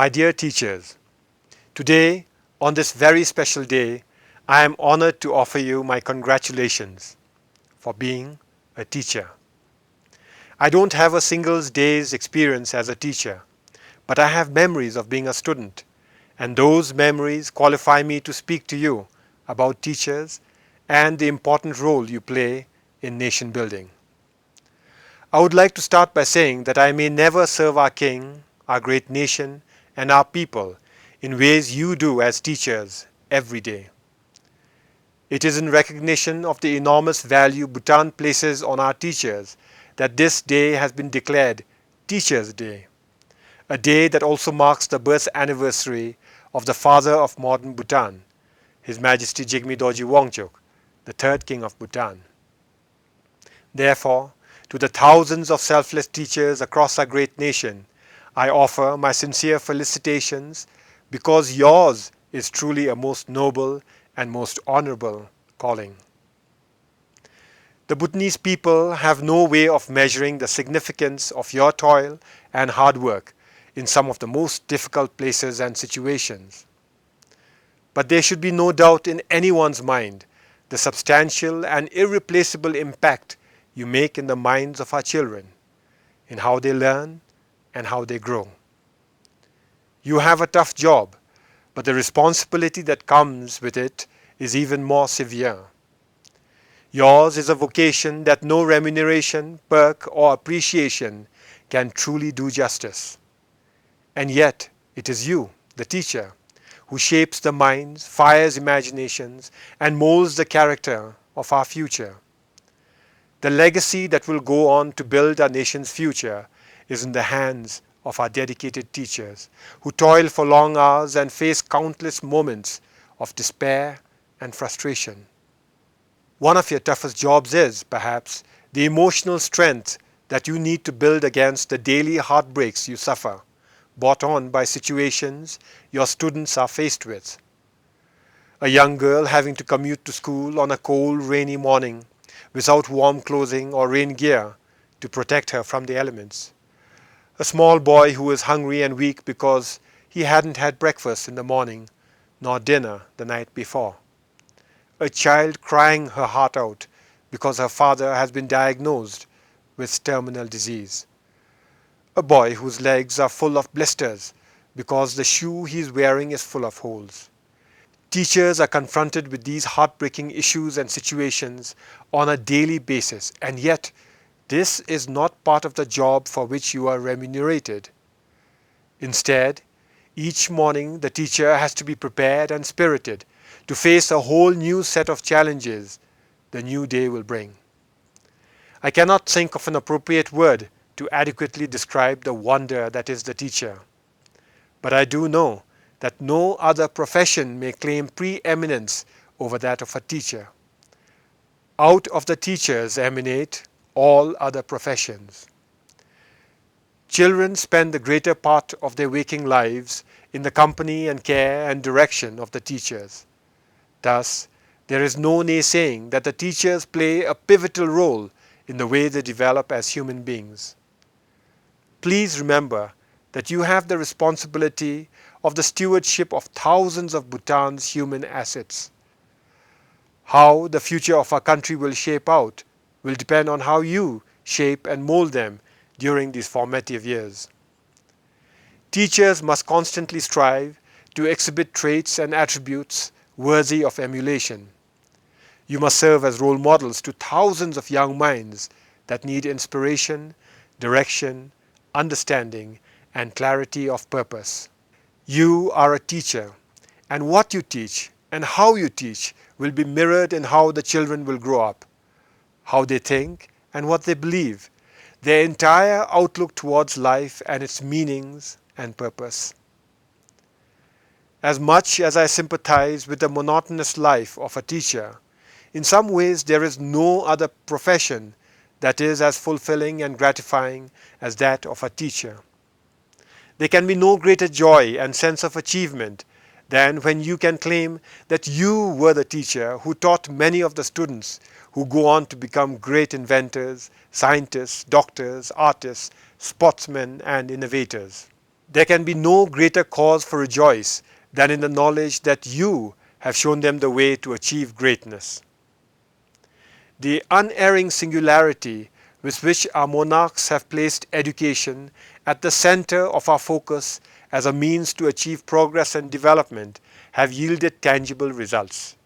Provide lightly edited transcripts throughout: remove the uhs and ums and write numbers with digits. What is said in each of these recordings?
My dear teachers, today, on this very special day, I am honored to offer you my congratulations for being a teacher. I don't have a single day's experience as a teacher, but I have memories of being a student, and those memories qualify me to speak to you about teachers and the important role you play in nation building. I would like to start by saying that I may never serve our King, our great nation, and our people in ways you do as teachers every day. It is in recognition of the enormous value Bhutan places on our teachers that this day has been declared Teachers' Day, a day that also marks the birth anniversary of the father of modern Bhutan, His Majesty Jigme Dorji Wangchuk, the third King of Bhutan. Therefore, to the thousands of selfless teachers across our great nation, I offer my sincere felicitations because yours is truly a most noble and most honorable calling. The Bhutanese people have no way of measuring the significance of your toil and hard work in some of the most difficult places and situations. But there should be no doubt in anyone's mind the substantial and irreplaceable impact you make in the minds of our children, in how they learn and how they grow. You have a tough job, but the responsibility that comes with it is even more severe. Yours is a vocation that no remuneration, perk, or appreciation can truly do justice. And yet, it is you, the teacher, who shapes the minds, fires imaginations, and molds the character of our future. The legacy that will go on to build our nation's future is in the hands of our dedicated teachers, who toil for long hours and face countless moments of despair and frustration. One of your toughest jobs is, perhaps, the emotional strength that you need to build against the daily heartbreaks you suffer, brought on by situations your students are faced with. A young girl having to commute to school on a cold, rainy morning without warm clothing or rain gear to protect her from the elements. A small boy who is hungry and weak because he hadn't had breakfast in the morning nor dinner the night before. A child crying her heart out because her father has been diagnosed with terminal disease. A boy whose legs are full of blisters because the shoe he is wearing is full of holes. Teachers are confronted with these heartbreaking issues and situations on a daily basis, and yet this is not part of the job for which you are remunerated. Instead, each morning the teacher has to be prepared and spirited to face a whole new set of challenges the new day will bring. I cannot think of an appropriate word to adequately describe the wonder that is the teacher. But I do know that no other profession may claim preeminence over that of a teacher. Out of the teachers emanate all other professions. Children spend the greater part of their waking lives in the company and care and direction of the teachers. Thus, there is no naysaying that the teachers play a pivotal role in the way they develop as human beings. Please remember that you have the responsibility of the stewardship of thousands of Bhutan's human assets. How the future of our country will shape out will depend on how you shape and mold them during these formative years. Teachers must constantly strive to exhibit traits and attributes worthy of emulation. You must serve as role models to thousands of young minds that need inspiration, direction, understanding, and clarity of purpose. You are a teacher, and what you teach and how you teach will be mirrored in how the children will grow up, how they think and what they believe, their entire outlook towards life and its meanings and purpose. As much as I sympathize with the monotonous life of a teacher, in some ways there is no other profession that is as fulfilling and gratifying as that of a teacher. There can be no greater joy and sense of achievement than when you can claim that you were the teacher who taught many of the students who go on to become great inventors, scientists, doctors, artists, sportsmen, and innovators. There can be no greater cause for rejoice than in the knowledge that you have shown them the way to achieve greatness. The unerring singularity with which our monarchs have placed education at the center of our focus as a means to achieve progress and development have yielded tangible results.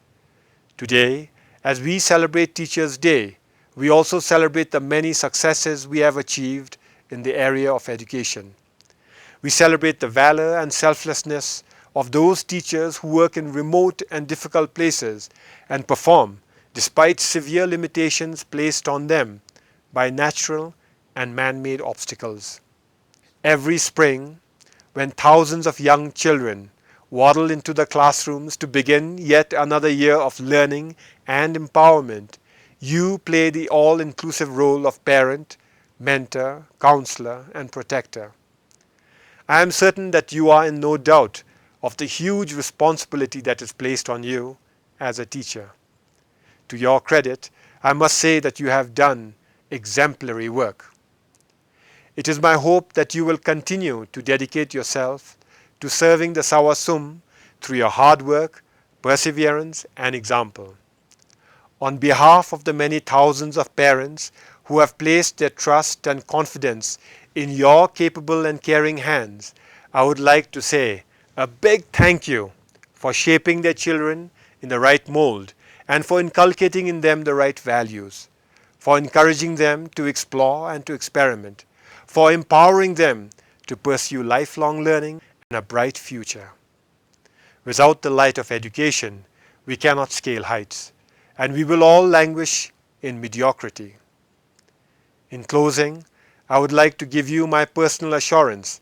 Today, as we celebrate Teachers' Day, we also celebrate the many successes we have achieved in the area of education. We celebrate the valor and selflessness of those teachers who work in remote and difficult places and perform despite severe limitations placed on them by natural and man-made obstacles. Every spring, when thousands of young children waddle into the classrooms to begin yet another year of learning and empowerment, you play the all-inclusive role of parent, mentor, counselor, and protector. I am certain that you are in no doubt of the huge responsibility that is placed on you as a teacher. To your credit, I must say that you have done exemplary work. It is my hope that you will continue to dedicate yourself to serving the Sawasum through your hard work, perseverance, and example. On behalf of the many thousands of parents who have placed their trust and confidence in your capable and caring hands, I would like to say a big thank you for shaping their children in the right mold and for inculcating in them the right values, for encouraging them to explore and to experiment, for empowering them to pursue lifelong learning and a bright future. Without the light of education, we cannot scale heights, and we will all languish in mediocrity. In closing, I would like to give you my personal assurance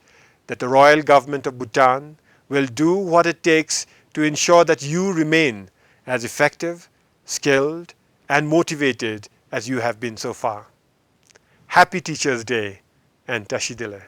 that the Royal Government of Bhutan will do what it takes to ensure that you remain as effective, skilled, and motivated as you have been so far. Happy Teachers' Day and Tashidele.